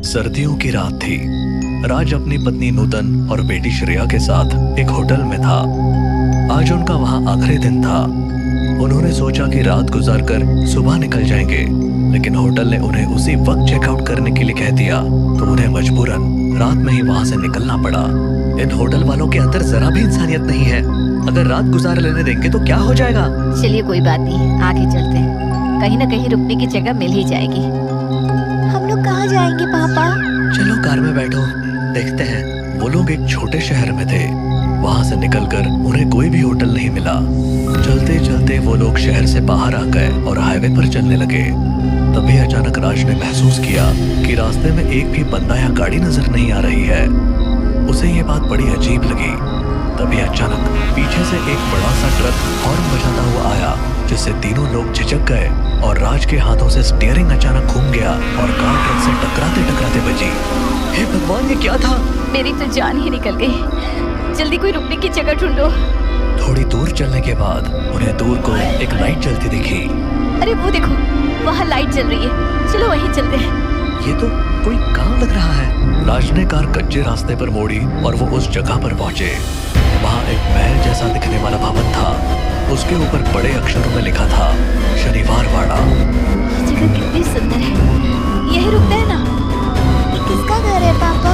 सर्दियों की रात थी। राज अपनी पत्नी नूतन और बेटी श्रेया के साथ एक होटल में था। आज उनका वहां आखिरी दिन था। उन्होंने सोचा कि रात गुजारकर सुबह निकल जाएंगे, लेकिन होटल ने उन्हें उसी वक्त चेकआउट करने के लिए कह दिया, तो उन्हें मजबूरन रात में ही वहां से निकलना पड़ा। इन होटल वालों के अंदर जरा भी इंसानियत नहीं है। अगर रात गुजार लेने देंगे तो क्या हो जाएगा। चलिए कोई बात नहीं, आगे चलते हैं। कहीं न कहीं रुकने की जगह मिल ही जाएगी। हम लोग कहाँ जाएंगे पापा? चलो कार में बैठो, देखते हैं। वो लोग एक छोटे शहर में थे। वहाँ से निकलकर उन्हें कोई भी होटल नहीं मिला। चलते चलते वो लोग शहर से बाहर आ गए और हाईवे पर चलने लगे। तभी अचानक राज ने महसूस किया कि रास्ते में एक भी बंदा या गाड़ी नजर नहीं आ रही है। उसे ये बात बड़ी अजीब लगी। तभी अचानक पीछे से एक बड़ा सा ट्रक हॉर्न बजाता हुआ आया, जिससे तीनों लोग झिझक गए और राज के हाथों से स्टीयरिंग अचानक घूम गया और कार ट्रक से टकराते टकराते बजी। हे भगवान, ये क्या था? मेरी तो जान ही निकल गई। जल्दी कोई रुकने की जगह ढूंढो। थोड़ी दूर चलने के बाद उन्हें दूर को एक लाइट जलती दिखी। अरे वो देखो, वहाँ लाइट जल रही है। चलो वहीं चलते हैं। ये तो कोई गांव लग रहा है। राज ने कार कच्चे रास्ते पर मोड़ी और वो उस जगह पर पहुंचे। वहाँ एक महल जैसा दिखने वाला भवन था। उसके ऊपर बड़े अक्षरों में लिखा था शनिवार वाड़ा। ये जगह कितनी सुंदर है। यही रुकते हैं ना? ये किसका घर है पापा?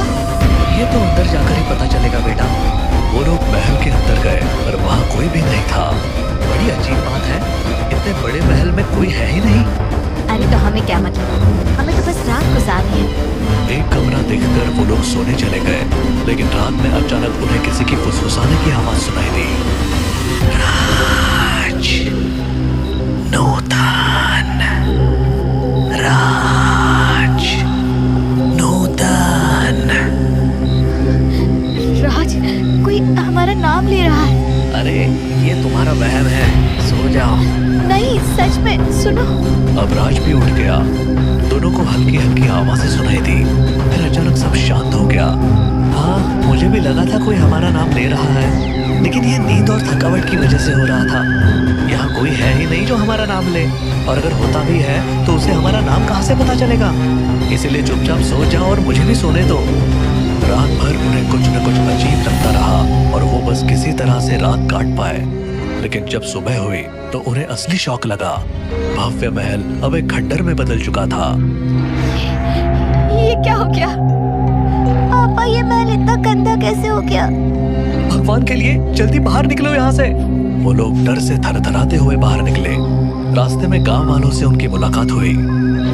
ये तो अंदर जाकर ही पता चलेगा बेटा। वो लोग महल के अंदर गए पर वहाँ कोई भी नहीं था। बड़ी अजीब बात है, इतने बड़े महल में कोई है ही नहीं। अरे तो हमें क्या मतलब, हमें तो बस रात गुजारनी है। एक कमरा देखकर वो लोग सोने चले गए, लेकिन रात में अचानक उन्हें किसी की फुसफुसाने की आवाज सुनाई दी। राज, नूतन, राज, नूतन। राज, कोई हमारा नाम ले रहा है। अरे ये तुम्हारा वहम है, सो जाओ। नहीं, सच में सुनो। अब राज भी उठ गया। दोनों को हल्की हल्की आवाजें सुनाई दी। फिर अचानक सब शांत हो गया। हाँ, मुझे भी लगा था कोई हमारा नाम ले रहा है, लेकिन ये नींद और थकावट की वजह से हो रहा था। यहाँ कोई है ही नहीं जो हमारा नाम ले, और अगर होता भी है तो उसे हमारा नाम कहाँ से पता चलेगा। इसीलिए चुपचाप सो जाओ और मुझे भी सोने दो। रात भर उन्हें कुछ न कुछ अजीब लगता रहा और वो बस किसी तरह से रात काट पाए। लेकिन जब सुबह हुई तो उन्हें असली शौक लगा। भव्य महल अब एक खंडर में बदल चुका था। ये क्या हो गया? पापा, ये महल इतना गंदा कैसे हो गया? भगवान के लिए जल्दी बाहर निकलो यहाँ से। वो लोग डर से थरथराते हुए बाहर निकले। रास्ते में गांव वालों से उनकी मुलाकात हुई।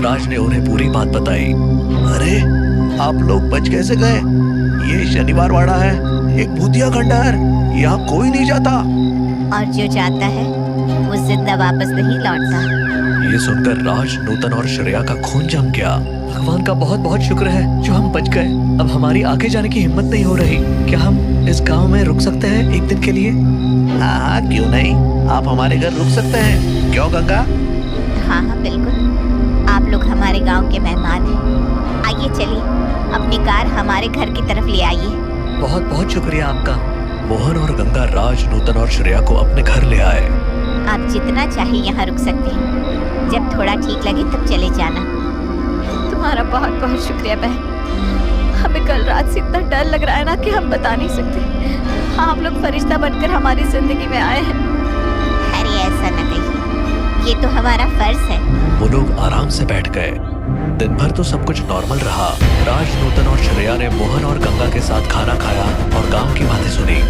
राज ने उन्हें पूरी बात बताई। अरे, आप लोग बच कैसे गए? ये शनिवार वाड़ा है, एक भूतिया खंडर। यहाँ कोई नहीं जाता, और जो जाता है वो जिंदा वापस नहीं लौटता। ये सुनकर राज, नूतन और श्रेया का खून जम गया। भगवान का बहुत बहुत शुक्र है जो हम बच गए। अब हमारी आगे जाने की हिम्मत नहीं हो रही। क्या हम इस गांव में रुक सकते हैं एक दिन के लिए? हाँ, क्यों नहीं। आप हमारे घर रुक सकते हैं। क्यों गंगा? हाँ हाँ बिल्कुल, आप लोग हमारे गांव के मेहमान हैं। आइए चलिए, अपनी कार हमारे घर की तरफ ले आइए। बहुत बहुत शुक्रिया आपका। मोहन और गंगा राज, नूतन और श्रेया को अपने घर ले आए। आप जितना चाहे यहाँ रुक सकते हैं। जब थोड़ा ठीक लगे तब चले जाना। तुम्हारा बहुत बहुत शुक्रिया बहन। हमें कल रात से इतना डर लग रहा है ना कि हम बता नहीं सकते। हाँ, आप लोग फरिश्ता बनकर हमारी जिंदगी में आए हैं। अरे ऐसा न कहिए, ये तो हमारा फर्ज है। वो लोग आराम से बैठ गए। दिन भर तो सब कुछ नॉर्मल रहा। राज, नूतन और श्रेया ने मोहन और गंगा के साथ खाना खाया और गांव की बातें सुनी।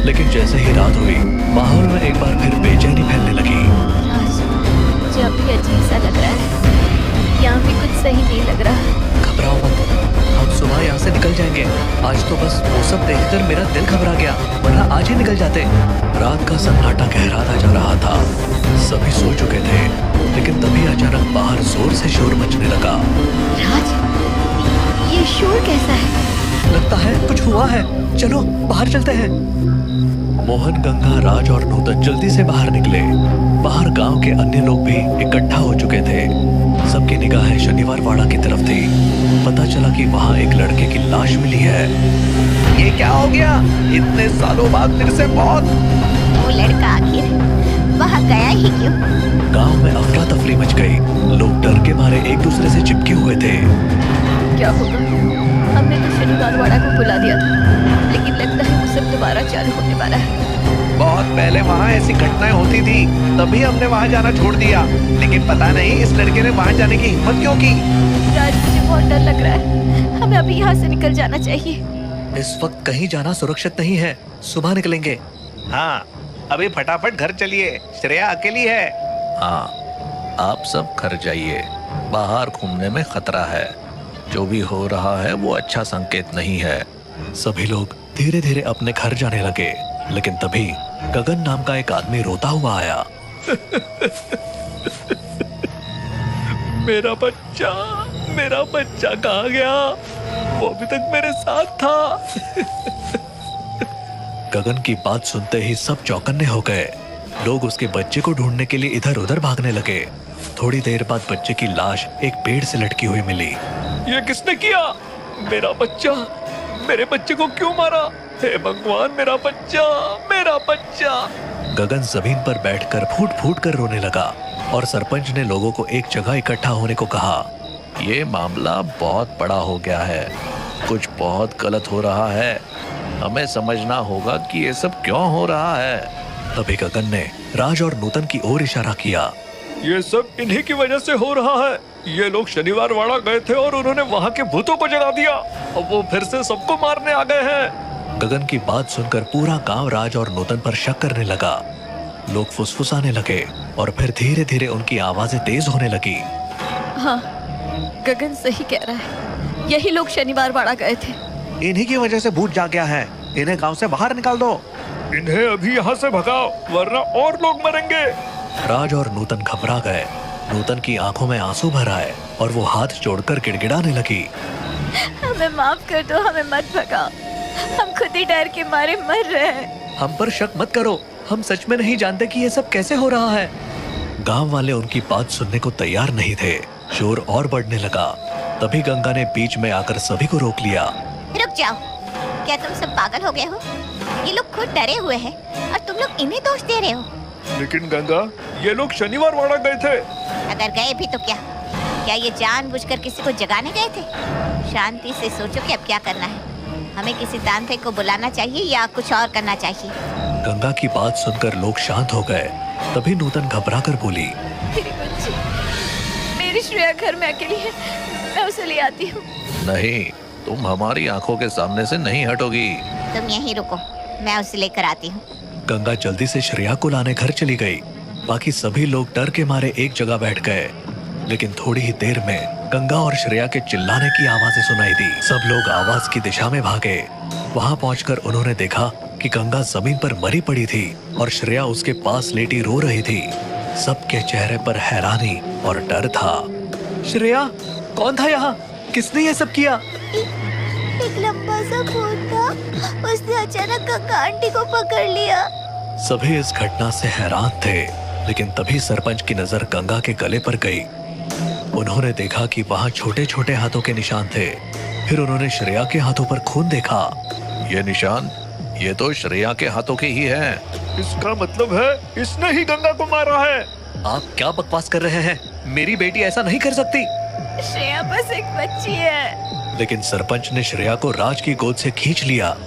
लेकिन जैसे ही रात हुई, माहौल में एक बार फिर बेचैनी फैलने लगी। राज, मुझे अभी अजीब सा लग रहा है। यहाँ भी कुछ सही नहीं लग रहा। घबराओ मत, हम सुबह यहाँ से निकल जाएंगे। आज तो बस वो सब देखकर मेरा दिल घबरा गया, वरना आज ही निकल जाते। रात का सन्नाटा गहराता जा रहा था। सभी सो चुके थे, लेकिन तभी अचानक बाहर जोर से शोर मचने लगा। राज, ये शोर कैसा है? लगता है कुछ हुआ है। चलो बाहर चलते हैं। मोहन, गंगा, राज और नूतन जल्दी से बाहर निकले। बाहर गांव के अन्य लोग भी इकट्ठा हो चुके थे। सबकी निगाहें शनिवार वाड़ा की तरफ थी। पता चला कि वहाँ एक लड़के की लाश मिली है। ये क्या हो गया? इतने सालों बाद फिर से मौत। वो लड़का आखिर वहाँ गया ही क्यों? गांव में अफरा तफरी मच गई। लोग डर के मारे एक दूसरे से चिपके हुए थे। क्या होगा? हमने तो शनिवार वाड़ा को बुला दिया था, लेकिन लगता है वो सब दोबारा चालू होने वाला है। बहुत पहले वहाँ ऐसी घटनाएं होती थी, तभी हमने वहाँ जाना छोड़ दिया। लेकिन पता नहीं इस लड़के ने वहाँ जाने की हिम्मत क्यों की। राज, मुझे बहुत डर लग रहा है। हमें अभी यहाँ से निकल जाना चाहिए। इस वक्त कहीं जाना सुरक्षित नहीं है। सुबह निकलेंगे। हाँ, अभी फटाफट घर चलिए। श्रेया अकेली है। हाँ, आप सब घर जाइए। बाहर घूमने में खतरा है। जो भी हो रहा है वो अच्छा संकेत नहीं है। सभी लोग धीरे धीरे अपने घर जाने लगे, लेकिन तभी गगन नाम का एक आदमी रोता हुआ आया। मेरा बच्चा कहाँ गया? वो अभी तक मेरे साथ था। गगन की बात सुनते ही सब चौकन्ने हो गए। लोग उसके बच्चे को ढूंढने के लिए इधर उधर भागने लगे। थोड़ी देर बाद बच्चे की लाश एक पेड़ से लटकी हुई मिली। ये किसने किया? मेरा बच्चा, मेरे बच्चे को क्यों मारा? हे भगवान, मेरा बच्चा। गगन जमीन पर बैठकर फूट फूट कर रोने लगा और सरपंच ने लोगों को एक जगह इकट्ठा होने को कहा। ये मामला बहुत बड़ा हो गया है। कुछ बहुत गलत हो रहा है। हमें समझना होगा कि ये सब क्यों हो रहा है। तभी गगन ने राज और नूतन की ओर इशारा किया। ये सब इन्हीं की वजह से हो रहा है। ये लोग शनिवार वाड़ा गए थे और उन्होंने वहाँ के भूतों को जगा दिया। अब वो फिर से सबको मारने आ गए हैं। गगन की बात सुनकर पूरा गांव राज और नूतन पर शक करने लगा। लोग फुसफुसाने लगे और फिर धीरे धीरे उनकी आवाजें तेज होने लगी। हाँ, गगन सही कह रहा है। यही लोग शनिवार वाड़ा गए थे। इन्हीं की वजह से भूत जाग गया है। इन्हें गांव से बाहर निकाल दो। इन्हें अभी यहाँ से भगाओ, वरना और लोग मरेंगे। राज और नूतन घबरा गए। नूतन की आंखों में आंसू भर आए और वो हाथ जोड़कर गिड़गिड़ाने लगी। हमें माफ कर दो, हमें मत भगाओ। हम खुद ही डर के मारे मर रहे हैं। हम पर शक मत करो। हम सच में नहीं जानते कि ये सब कैसे हो रहा है। गांव वाले उनकी बात सुनने को तैयार नहीं थे। शोर और बढ़ने लगा। तभी गंगा ने बीच में आकर सभी को रोक लिया। रुक जाओ, क्या तुम सब पागल हो गए हो? ये लोग खुद डरे हुए हैं और तुम लोग इन्हें दोष दे रहे हो। लेकिन गंगा, ये लोग शनिवार वाड़ा गए थे। अगर गए भी तो क्या ये जानबूझकर किसी को जगाने गए थे? शांति से सोचो कि अब क्या करना है। हमें किसी तांत्रिक को बुलाना चाहिए या कुछ और करना चाहिए। गंगा की बात सुनकर लोग शांत हो गए। तभी नूतन घबरा कर बोली। मेरी बच्ची, मेरी श्रेया घर में अकेली है। मैं उसे ले आती हूँ। नहीं, तुम हमारी आंखों के सामने से नहीं हटोगी। तुम यहीं रुको, मैं उसे लेकर आती हूँ। गंगा जल्दी से श्रेया को लाने घर चली गई। बाकी सभी लोग डर के मारे एक जगह बैठ गए। लेकिन थोड़ी ही देर में गंगा और श्रेया के चिल्लाने की आवाजें सुनाई दी। सब लोग आवाज की दिशा में भागे। वहां पहुंचकर उन्होंने देखा कि गंगा जमीन पर मरी पड़ी थी और श्रेया उसके पास लेटी रो रही थी। सबके चेहरे पर हैरानी और डर था। श्रेया, कौन था यहाँ? किसने ये सब किया? एक लंबा सा भूत था। उसने अचानक गंगा आंटी को पकड़ लिया। सभी इस घटना से हैरान थे। लेकिन तभी सरपंच की नजर गंगा के गले पर गई। उन्होंने देखा कि वहाँ छोटे छोटे हाथों के निशान थे। फिर उन्होंने श्रेया के हाथों पर खून देखा। ये निशान, ये तो श्रेया के हाथों के ही हैं। इसका मतलब है इसने ही गंगा को मारा है। आप क्या बकवास कर रहे हैं? मेरी बेटी ऐसा नहीं कर सकती। श्रेया बस एक बच्ची है। लेकिन सरपंच ने श्रेया को राज की गोद से खींच लिया।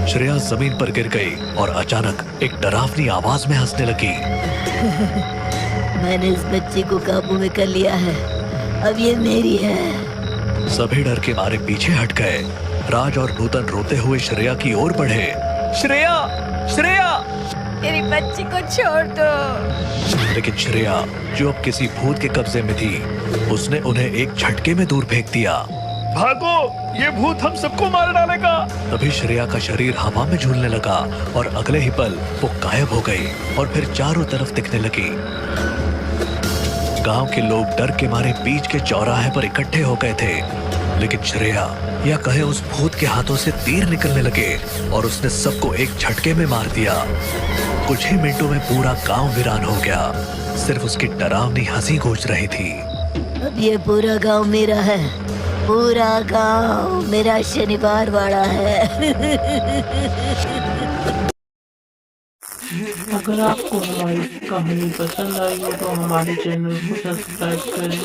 श्रेया जमीन पर गिर गई और अचानक एक डरावनी आवाज में हंसने लगी। मैंने इस बच्ची को काबू में कर लिया है। अब ये मेरी है। सभी डर के मारे पीछे हट गए। राज और नूतन रोते हुए श्रेया की ओर बढ़े। श्रेया, श्रेया! मेरी बच्ची को छोड़ दो। लेकिन श्रेया, जो अब किसी भूत के कब्जे में थी, उसने उन्हें एक झटके में दूर फेंक दिया। भागो, ये भूत हम सबको मार डालेगा। तभी श्रेया का शरीर हवा में झूलने लगा और अगले ही पल वो गायब हो गई और फिर चारों तरफ दिखने लगी। गांव के लोग डर के मारे बीच के चौराहे पर इकट्ठे हो गए थे। लेकिन श्रेया, या कहे उस भूत के हाथों से तीर निकलने लगे और उसने सबको एक झटके में मार दिया। कुछ ही मिनटों में पूरा गांव वीरान हो गया। सिर्फ उसकी डरावनी हंसी गूंज रही थी। अब ये पूरा गांव मेरा है, पूरा गांव मेरा शनिवार वाला है। अगर आपको हमारी कहानी पसंद आई हो तो हमारे चैनल को सब्सक्राइब करें।